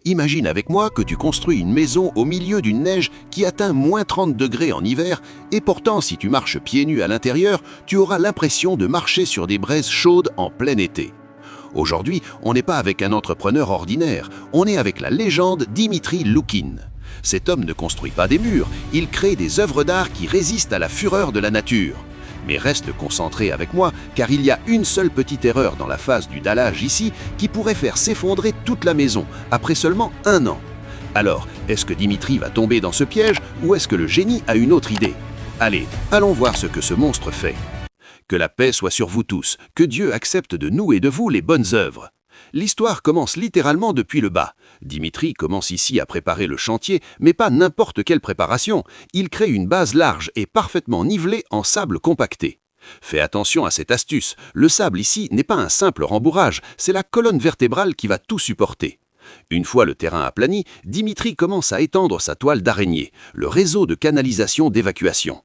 Imagine avec moi que tu construis une maison au milieu d'une neige qui atteint moins 30 degrés en hiver et pourtant si tu marches pieds nus à l'intérieur, tu auras l'impression de marcher sur des braises chaudes en plein été. Aujourd'hui, on n'est pas avec un entrepreneur ordinaire, on est avec la légende Dimitri Loukine. Cet homme ne construit pas des murs, il crée des œuvres d'art qui résistent à la fureur de la nature. Mais reste concentré avec moi, car il y a une seule petite erreur dans la phase du dallage ici qui pourrait faire s'effondrer toute la maison, après seulement 1 an. Alors, est-ce que Dimitri va tomber dans ce piège ou est-ce que le génie a une autre idée? Allez, allons voir ce que ce monstre fait. Que la paix soit sur vous tous, que Dieu accepte de nous et de vous les bonnes œuvres. L'histoire commence littéralement depuis le bas. Dimitri commence ici à préparer le chantier, mais pas n'importe quelle préparation. Il crée une base large et parfaitement nivelée en sable compacté. Fais attention à cette astuce, le sable ici n'est pas un simple rembourrage, c'est la colonne vertébrale qui va tout supporter. Une fois le terrain aplani, Dimitri commence à étendre sa toile d'araignée, le réseau de canalisation d'évacuation.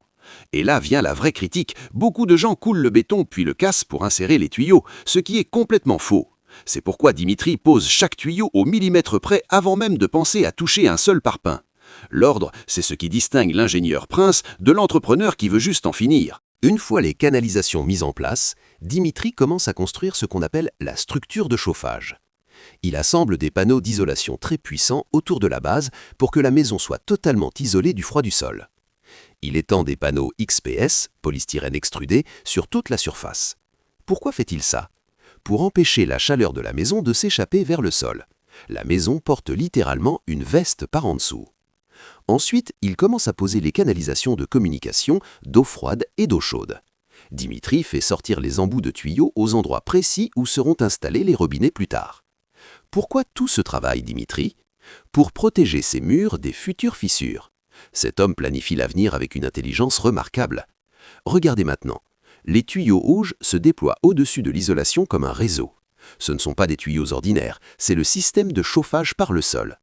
Et là vient la vraie critique, beaucoup de gens coulent le béton puis le cassent pour insérer les tuyaux, ce qui est complètement faux. C'est pourquoi Dimitri pose chaque tuyau au millimètre près avant même de penser à toucher un seul parpaing. L'ordre, c'est ce qui distingue l'ingénieur prince de l'entrepreneur qui veut juste en finir. Une fois les canalisations mises en place, Dimitri commence à construire ce qu'on appelle la structure de chauffage. Il assemble des panneaux d'isolation très puissants autour de la base pour que la maison soit totalement isolée du froid du sol. Il étend des panneaux XPS, polystyrène extrudé, sur toute la surface. Pourquoi fait-il ça? Pour empêcher la chaleur de la maison de s'échapper vers le sol. La maison porte littéralement une veste par en dessous. Ensuite, il commence à poser les canalisations de communication d'eau froide et d'eau chaude. Dimitri fait sortir les embouts de tuyaux aux endroits précis où seront installés les robinets plus tard. Pourquoi tout ce travail, Dimitri? Pour protéger ses murs des futures fissures. Cet homme planifie l'avenir avec une intelligence remarquable. Regardez maintenant. Les tuyaux rouges se déploient au-dessus de l'isolation comme un réseau. Ce ne sont pas des tuyaux ordinaires, c'est le système de chauffage par le sol.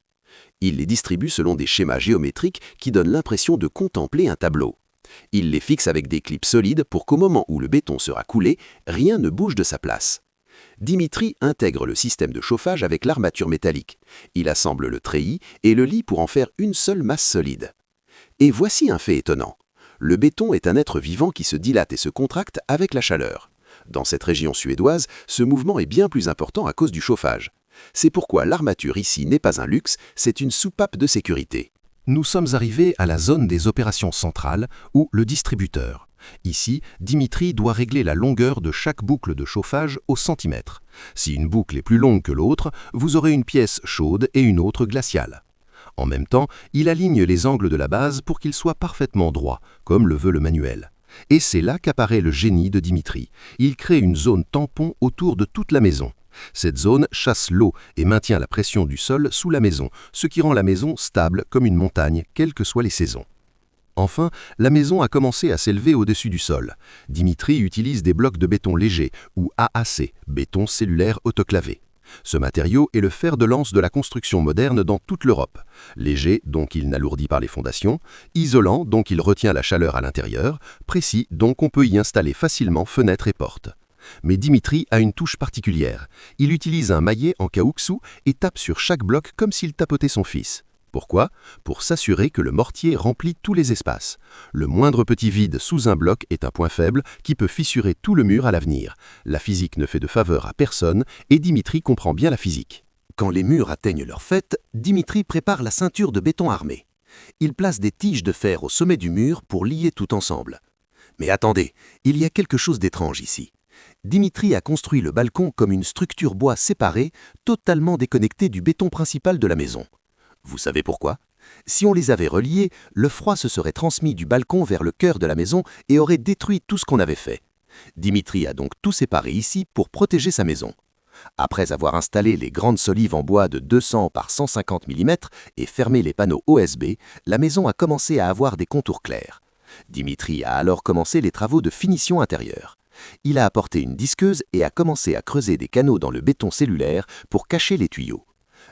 Il les distribue selon des schémas géométriques qui donnent l'impression de contempler un tableau. Il les fixe avec des clips solides pour qu'au moment où le béton sera coulé, rien ne bouge de sa place. Dimitri intègre le système de chauffage avec l'armature métallique. Il assemble le treillis et le lie pour en faire une seule masse solide. Et voici un fait étonnant. Le béton est un être vivant qui se dilate et se contracte avec la chaleur. Dans cette région suédoise, ce mouvement est bien plus important à cause du chauffage. C'est pourquoi l'armature ici n'est pas un luxe, c'est une soupape de sécurité. Nous sommes arrivés à la zone des opérations centrales, ou le distributeur. Ici, Dimitri doit régler la longueur de chaque boucle de chauffage au centimètre. Si une boucle est plus longue que l'autre, vous aurez une pièce chaude et une autre glaciale. En même temps, il aligne les angles de la base pour qu'ils soient parfaitement droits, comme le veut le manuel. Et c'est là qu'apparaît le génie de Dimitri. Il crée une zone tampon autour de toute la maison. Cette zone chasse l'eau et maintient la pression du sol sous la maison, ce qui rend la maison stable comme une montagne, quelles que soient les saisons. Enfin, la maison a commencé à s'élever au-dessus du sol. Dimitri utilise des blocs de béton léger, ou AAC, béton cellulaire autoclavé. Ce matériau est le fer de lance de la construction moderne dans toute l'Europe. Léger, donc il n'alourdit pas les fondations, isolant, donc il retient la chaleur à l'intérieur, précis, donc on peut y installer facilement fenêtres et portes. Mais Dimitri a une touche particulière. Il utilise un maillet en caoutchouc et tape sur chaque bloc comme s'il tapotait son fils. Pourquoi? Pour s'assurer que le mortier remplit tous les espaces. Le moindre petit vide sous un bloc est un point faible qui peut fissurer tout le mur à l'avenir. La physique ne fait de faveur à personne et Dimitri comprend bien la physique. Quand les murs atteignent leur fête, Dimitri prépare la ceinture de béton armé. Il place des tiges de fer au sommet du mur pour lier tout ensemble. Mais attendez, il y a quelque chose d'étrange ici. Dimitri a construit le balcon comme une structure bois séparée, totalement déconnectée du béton principal de la maison. Vous savez pourquoi? Si on les avait reliés, le froid se serait transmis du balcon vers le cœur de la maison et aurait détruit tout ce qu'on avait fait. Dimitri a donc tout séparé ici pour protéger sa maison. Après avoir installé les grandes solives en bois de 200 par 150 mm et fermé les panneaux OSB, la maison a commencé à avoir des contours clairs. Dimitri a alors commencé les travaux de finition intérieure. Il a apporté une disqueuse et a commencé à creuser des canaux dans le béton cellulaire pour cacher les tuyaux.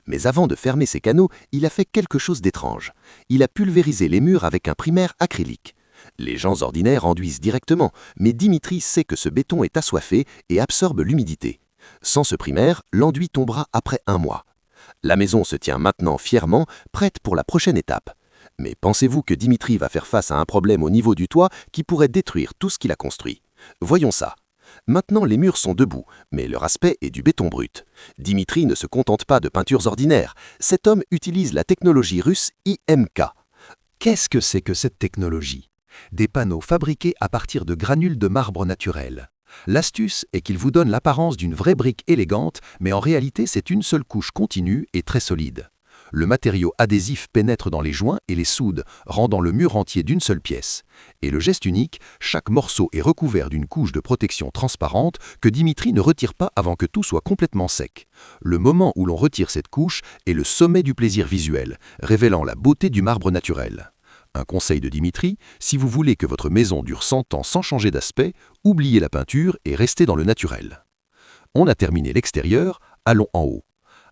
Mais avant de fermer ces canaux, il a fait quelque chose d'étrange. Il a pulvérisé les murs avec un primaire acrylique. Les gens ordinaires enduisent directement, mais Dimitri sait que ce béton est assoiffé et absorbe l'humidité. Sans ce primaire, l'enduit tombera après 1 mois. La maison se tient maintenant fièrement, prête pour la prochaine étape. Mais pensez-vous que Dimitri va faire face à un problème au niveau du toit qui pourrait détruire tout ce qu'il a construit? Voyons ça. Maintenant, les murs sont debout, mais leur aspect est du béton brut. Dimitri ne se contente pas de peintures ordinaires. Cet homme utilise la technologie russe IMK. Qu'est-ce que c'est que cette technologie? Des panneaux fabriqués à partir de granules de marbre naturel. L'astuce est qu'il vous donne l'apparence d'une vraie brique élégante, mais en réalité c'est une seule couche continue et très solide. Le matériau adhésif pénètre dans les joints et les soude, rendant le mur entier d'une seule pièce. Et le geste unique, chaque morceau est recouvert d'une couche de protection transparente que Dimitri ne retire pas avant que tout soit complètement sec. Le moment où l'on retire cette couche est le sommet du plaisir visuel, révélant la beauté du marbre naturel. Un conseil de Dimitri, si vous voulez que votre maison dure 100 ans sans changer d'aspect, oubliez la peinture et restez dans le naturel. On a terminé l'extérieur, allons en haut.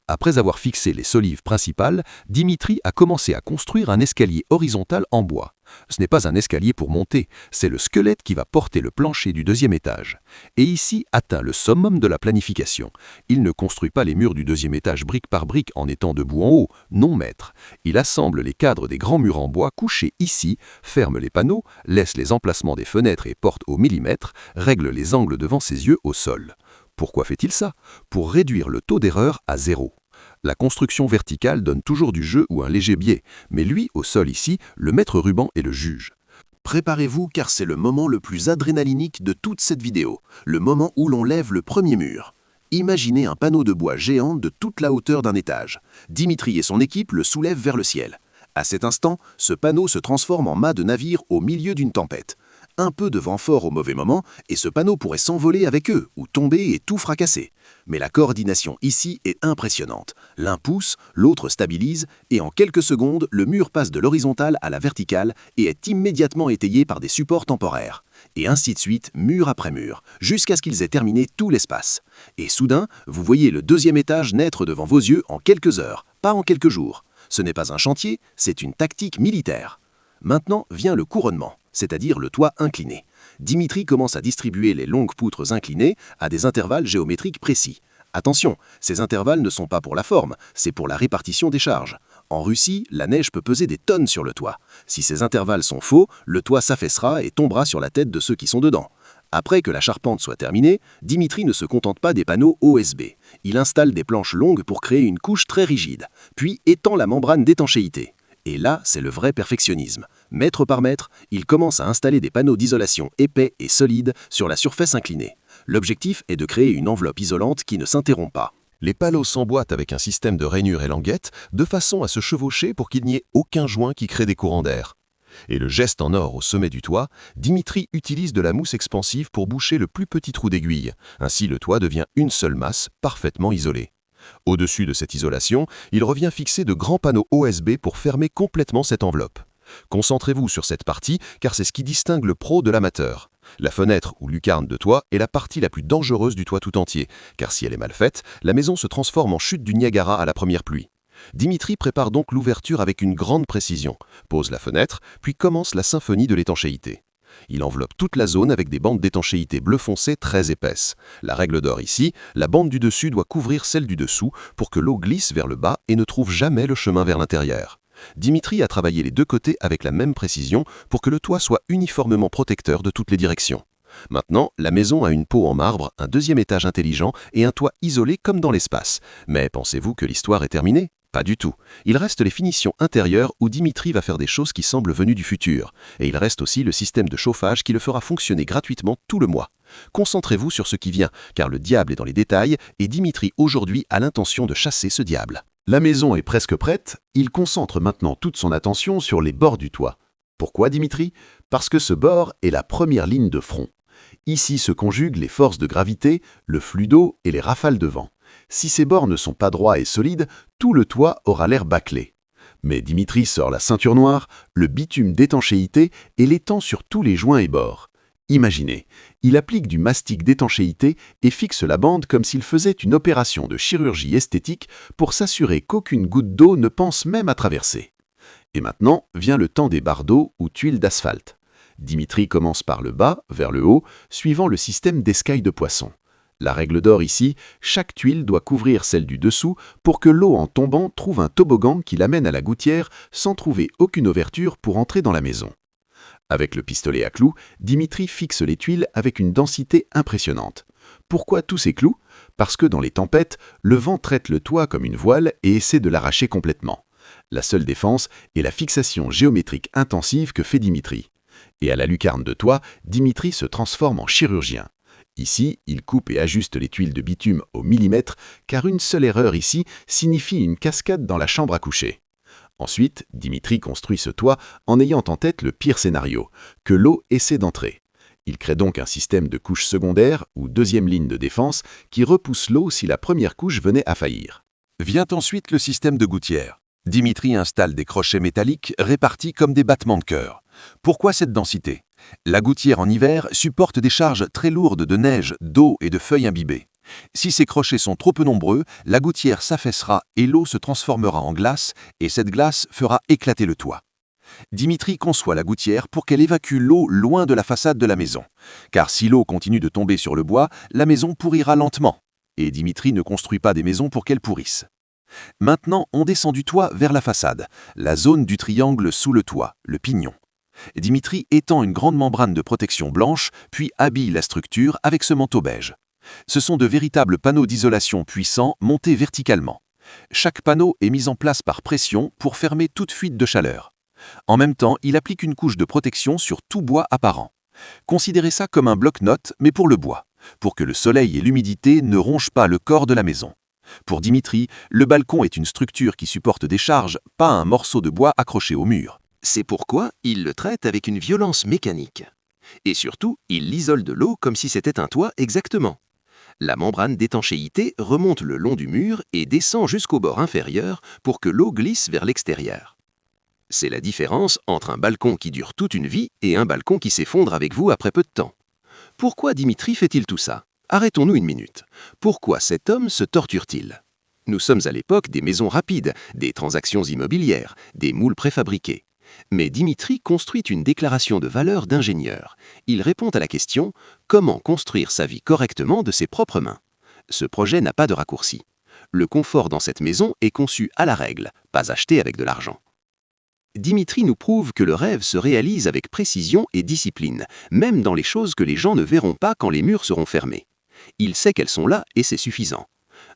Après avoir fixé les solives principales, Dimitri a commencé à construire un escalier horizontal en bois. Ce n'est pas un escalier pour monter, c'est le squelette qui va porter le plancher du deuxième étage. Et ici atteint le summum de la planification. Il ne construit pas les murs du deuxième étage brique par brique en étant debout en haut, non maître. Il assemble les cadres des grands murs en bois couchés ici, ferme les panneaux, laisse les emplacements des fenêtres et portes au millimètre, règle les angles devant ses yeux au sol. Pourquoi fait-il ça? Pour réduire le taux d'erreur à 0. La construction verticale donne toujours du jeu ou un léger biais, mais lui, au sol ici, le maître ruban est le juge. Préparez-vous car c'est le moment le plus adrénalinique de toute cette vidéo, le moment où l'on lève le premier mur. Imaginez un panneau de bois géant de toute la hauteur d'un étage. Dimitri et son équipe le soulèvent vers le ciel. À cet instant, ce panneau se transforme en mât de navire au milieu d'une tempête. Un peu de vent fort au mauvais moment, et ce panneau pourrait s'envoler avec eux, ou tomber et tout fracasser. Mais la coordination ici est impressionnante. L'un pousse, l'autre stabilise, et en quelques secondes, le mur passe de l'horizontale à la verticale et est immédiatement étayé par des supports temporaires. Et ainsi de suite, mur après mur, jusqu'à ce qu'ils aient terminé tout l'espace. Et soudain, vous voyez le deuxième étage naître devant vos yeux en quelques heures, pas en quelques jours. Ce n'est pas un chantier, c'est une tactique militaire. Maintenant vient le couronnement, c'est-à-dire le toit incliné. Dimitri commence à distribuer les longues poutres inclinées à des intervalles géométriques précis. Attention, ces intervalles ne sont pas pour la forme, c'est pour la répartition des charges. En Russie, la neige peut peser des tonnes sur le toit. Si ces intervalles sont faux, le toit s'affaissera et tombera sur la tête de ceux qui sont dedans. Après que la charpente soit terminée, Dimitri ne se contente pas des panneaux OSB. Il installe des planches longues pour créer une couche très rigide, puis étend la membrane d'étanchéité. Et là, c'est le vrai perfectionnisme. Mètre par mètre, il commence à installer des panneaux d'isolation épais et solides sur la surface inclinée. L'objectif est de créer une enveloppe isolante qui ne s'interrompt pas. Les panneaux s'emboîtent avec un système de rainures et languettes, de façon à se chevaucher pour qu'il n'y ait aucun joint qui crée des courants d'air. Et le geste en or au sommet du toit, Dimitri utilise de la mousse expansive pour boucher le plus petit trou d'aiguille. Ainsi, le toit devient une seule masse, parfaitement isolée. Au-dessus de cette isolation, il revient fixer de grands panneaux OSB pour fermer complètement cette enveloppe. Concentrez-vous sur cette partie, car c'est ce qui distingue le pro de l'amateur. La fenêtre ou lucarne de toit est la partie la plus dangereuse du toit tout entier, car si elle est mal faite, la maison se transforme en chute du Niagara à la première pluie. Dimitri prépare donc l'ouverture avec une grande précision, pose la fenêtre, puis commence la symphonie de l'étanchéité. Il enveloppe toute la zone avec des bandes d'étanchéité bleu foncé très épaisses. La règle d'or ici, la bande du dessus doit couvrir celle du dessous pour que l'eau glisse vers le bas et ne trouve jamais le chemin vers l'intérieur. Dimitri a travaillé les deux côtés avec la même précision pour que le toit soit uniformément protecteur de toutes les directions. Maintenant, la maison a une peau en marbre, un deuxième étage intelligent et un toit isolé comme dans l'espace. Mais pensez-vous que l'histoire est terminée ? Pas du tout. Il reste les finitions intérieures où Dimitri va faire des choses qui semblent venues du futur. Et il reste aussi le système de chauffage qui le fera fonctionner gratuitement tout le mois. Concentrez-vous sur ce qui vient, car le diable est dans les détails et Dimitri aujourd'hui a l'intention de chasser ce diable. La maison est presque prête, il concentre maintenant toute son attention sur les bords du toit. Pourquoi Dimitri? Parce que ce bord est la première ligne de front. Ici se conjuguent les forces de gravité, le flux d'eau et les rafales de vent. Si ces bords ne sont pas droits et solides, tout le toit aura l'air bâclé. Mais Dimitri sort la ceinture noire, le bitume d'étanchéité et l'étend sur tous les joints et bords. Imaginez, il applique du mastic d'étanchéité et fixe la bande comme s'il faisait une opération de chirurgie esthétique pour s'assurer qu'aucune goutte d'eau ne pense même à traverser. Et maintenant vient le temps des bardeaux ou tuiles d'asphalte. Dimitri commence par le bas, vers le haut, suivant le système d'escaille de poisson. La règle d'or ici, chaque tuile doit couvrir celle du dessous pour que l'eau en tombant trouve un toboggan qui l'amène à la gouttière sans trouver aucune ouverture pour entrer dans la maison. Avec le pistolet à clous, Dimitri fixe les tuiles avec une densité impressionnante. Pourquoi tous ces clous? Parce que dans les tempêtes, le vent traite le toit comme une voile et essaie de l'arracher complètement. La seule défense est la fixation géométrique intensive que fait Dimitri. Et à la lucarne de toit, Dimitri se transforme en chirurgien. Ici, il coupe et ajuste les tuiles de bitume au millimètre, car une seule erreur ici signifie une cascade dans la chambre à coucher. Ensuite, Dimitri construit ce toit en ayant en tête le pire scénario, que l'eau essaie d'entrer. Il crée donc un système de couches secondaires ou deuxième ligne de défense qui repousse l'eau si la première couche venait à faillir. Vient ensuite le système de gouttière. Dimitri installe des crochets métalliques répartis comme des battements de cœur. Pourquoi cette densité? La gouttière en hiver supporte des charges très lourdes de neige, d'eau et de feuilles imbibées. Si ces crochets sont trop peu nombreux, la gouttière s'affaissera et l'eau se transformera en glace et cette glace fera éclater le toit. Dimitri conçoit la gouttière pour qu'elle évacue l'eau loin de la façade de la maison. Car si l'eau continue de tomber sur le bois, la maison pourrira lentement. Et Dimitri ne construit pas des maisons pour qu'elles pourrissent. Maintenant, on descend du toit vers la façade, la zone du triangle sous le toit, le pignon. Dimitri étend une grande membrane de protection blanche, puis habille la structure avec ce manteau beige. Ce sont de véritables panneaux d'isolation puissants montés verticalement. Chaque panneau est mis en place par pression pour fermer toute fuite de chaleur. En même temps, il applique une couche de protection sur tout bois apparent. Considérez ça comme un bloc-notes, mais pour le bois, pour que le soleil et l'humidité ne rongent pas le corps de la maison. Pour Dimitri, le balcon est une structure qui supporte des charges, pas un morceau de bois accroché au mur. C'est pourquoi il le traite avec une violence mécanique. Et surtout, il l'isole de l'eau comme si c'était un toit exactement. La membrane d'étanchéité remonte le long du mur et descend jusqu'au bord inférieur pour que l'eau glisse vers l'extérieur. C'est la différence entre un balcon qui dure toute une vie et un balcon qui s'effondre avec vous après peu de temps. Pourquoi Dimitri fait-il tout ça? Arrêtons-nous une minute. Pourquoi cet homme se torture-t-il? Nous sommes à l'époque des maisons rapides, des transactions immobilières, des moules préfabriqués. Mais Dimitri construit une déclaration de valeur d'ingénieur. Il répond à la question « Comment construire sa vie correctement de ses propres mains ?» Ce projet n'a pas de raccourci. Le confort dans cette maison est conçu à la règle, pas acheté avec de l'argent. Dimitri nous prouve que le rêve se réalise avec précision et discipline, même dans les choses que les gens ne verront pas quand les murs seront fermés. Il sait qu'elles sont là et c'est suffisant.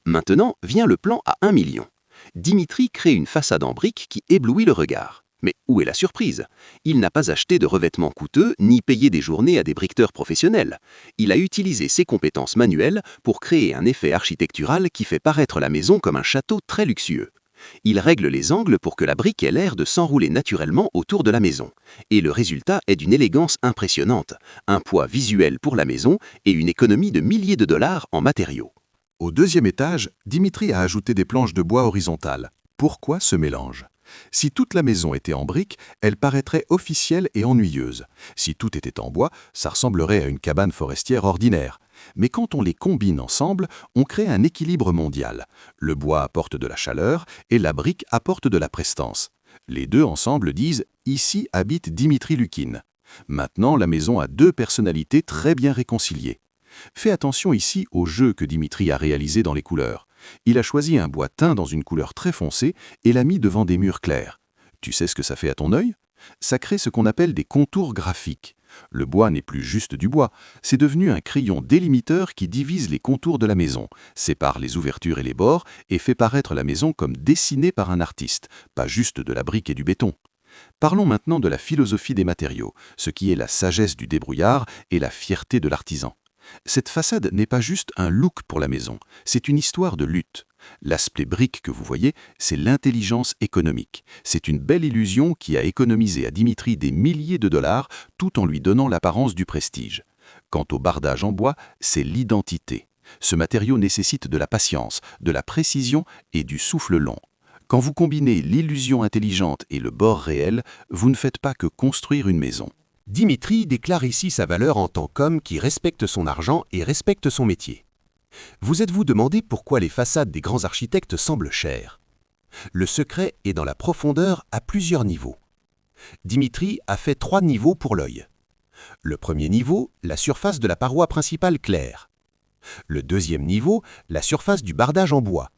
Maintenant vient le plan à 1 million. Dimitri crée une façade en briques qui éblouit le regard. Mais où est la surprise? Il n'a pas acheté de revêtements coûteux ni payé des journées à des briqueteurs professionnels. Il a utilisé ses compétences manuelles pour créer un effet architectural qui fait paraître la maison comme un château très luxueux. Il règle les angles pour que la brique ait l'air de s'enrouler naturellement autour de la maison. Et le résultat est d'une élégance impressionnante, un poids visuel pour la maison et une économie de milliers de dollars en matériaux. Au deuxième étage, Dimitri a ajouté des planches de bois horizontales. Pourquoi ce mélange? Si toute la maison était en briques, elle paraîtrait officielle et ennuyeuse. Si tout était en bois, ça ressemblerait à une cabane forestière ordinaire. Mais quand on les combine ensemble, on crée un équilibre mondial. Le bois apporte de la chaleur et la brique apporte de la prestance. Les deux ensemble disent « Ici habite Dimitri Lukin ». Maintenant, la maison a deux personnalités très bien réconciliées. Fais attention ici au jeu que Dimitri a réalisé dans les couleurs. Il a choisi un bois teint dans une couleur très foncée et l'a mis devant des murs clairs. Tu sais ce que ça fait à ton œil? Ça crée ce qu'on appelle des contours graphiques. Le bois n'est plus juste du bois, c'est devenu un crayon délimiteur qui divise les contours de la maison, sépare les ouvertures et les bords et fait paraître la maison comme dessinée par un artiste, pas juste de la brique et du béton. Parlons maintenant de la philosophie des matériaux, ce qui est la sagesse du débrouillard et la fierté de l'artisan. Cette façade n'est pas juste un look pour la maison, c'est une histoire de lutte. L'aspect brique que vous voyez, c'est l'intelligence économique. C'est une belle illusion qui a économisé à Dimitri des milliers de dollars tout en lui donnant l'apparence du prestige. Quant au bardage en bois, c'est l'identité. Ce matériau nécessite de la patience, de la précision et du souffle long. Quand vous combinez l'illusion intelligente et le bord réel, vous ne faites pas que construire une maison. Dimitri déclare ici sa valeur en tant qu'homme qui respecte son argent et respecte son métier. Vous êtes-vous demandé pourquoi les façades des grands architectes semblent chères? Le secret est dans la profondeur à plusieurs niveaux. Dimitri a fait 3 niveaux pour l'œil. Le premier niveau, la surface de la paroi principale claire. Le deuxième niveau, la surface du bardage en bois.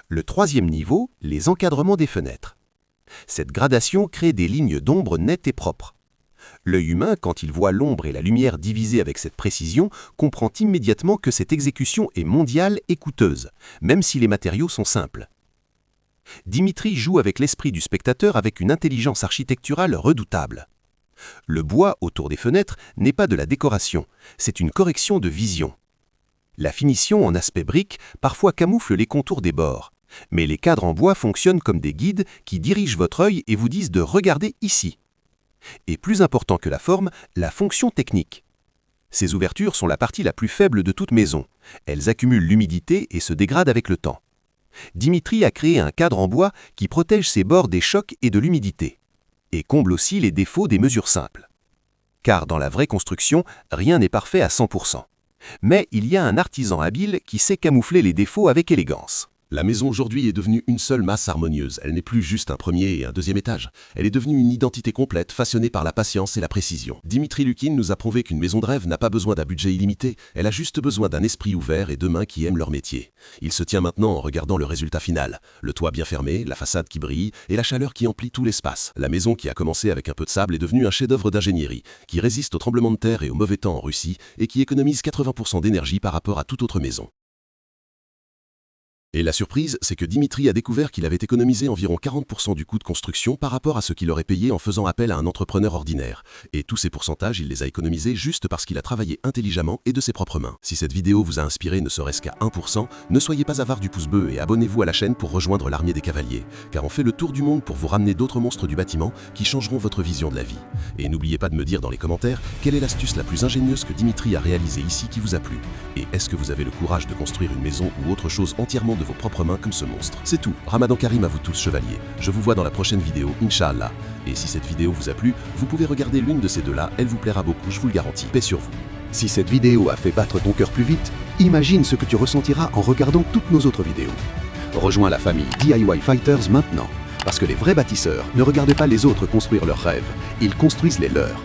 Le troisième niveau, les encadrements des fenêtres. Cette gradation crée des lignes d'ombre nettes et propres. L'œil humain, quand il voit l'ombre et la lumière divisées avec cette précision, comprend immédiatement que cette exécution est mondiale et coûteuse, même si les matériaux sont simples. Dimitri joue avec l'esprit du spectateur avec une intelligence architecturale redoutable. Le bois autour des fenêtres n'est pas de la décoration, c'est une correction de vision. La finition en aspect brique parfois camoufle les contours des bords, mais les cadres en bois fonctionnent comme des guides qui dirigent votre œil et vous disent de regarder ici. Et plus important que la forme, la fonction technique. Ces ouvertures sont la partie la plus faible de toute maison. Elles accumulent l'humidité et se dégradent avec le temps. Dimitri a créé un cadre en bois qui protège ses bords des chocs et de l'humidité, et comble aussi les défauts des mesures simples. Car dans la vraie construction, rien n'est parfait à 100%. Mais il y a un artisan habile qui sait camoufler les défauts avec élégance. La maison aujourd'hui est devenue une seule masse harmonieuse. Elle n'est plus juste un premier et un deuxième étage. Elle est devenue une identité complète, façonnée par la patience et la précision. Dimitri Lukin nous a prouvé qu'une maison de rêve n'a pas besoin d'un budget illimité. Elle a juste besoin d'un esprit ouvert et de mains qui aiment leur métier. Il se tient maintenant en regardant le résultat final. Le toit bien fermé, la façade qui brille et la chaleur qui emplit tout l'espace. La maison qui a commencé avec un peu de sable est devenue un chef-d'œuvre d'ingénierie, qui résiste aux tremblements de terre et au mauvais temps en Russie et qui économise 80% d'énergie par rapport à toute autre maison. Et la surprise, c'est que Dimitri a découvert qu'il avait économisé environ 40% du coût de construction par rapport à ce qu'il aurait payé en faisant appel à un entrepreneur ordinaire. Et tous ces pourcentages, il les a économisés juste parce qu'il a travaillé intelligemment et de ses propres mains. Si cette vidéo vous a inspiré ne serait-ce qu'à 1%, ne soyez pas avare du pouce bleu et abonnez-vous à la chaîne pour rejoindre l'armée des cavaliers, car on fait le tour du monde pour vous ramener d'autres monstres du bâtiment qui changeront votre vision de la vie. Et n'oubliez pas de me dire dans les commentaires quelle est l'astuce la plus ingénieuse que Dimitri a réalisée ici qui vous a plu. Et est-ce que vous avez le courage de construire une maison ou autre chose entièrement de vos propres mains comme ce monstre? C'est tout. Ramadan Karim à vous tous, chevaliers. Je vous vois dans la prochaine vidéo, Inch'Allah. Et si cette vidéo vous a plu, vous pouvez regarder l'une de ces deux-là, elle vous plaira beaucoup, je vous le garantis. Paix sur vous. Si cette vidéo a fait battre ton cœur plus vite, imagine ce que tu ressentiras en regardant toutes nos autres vidéos. Rejoins la famille DIY Fighters maintenant, parce que les vrais bâtisseurs ne regardent pas les autres construire leurs rêves, ils construisent les leurs.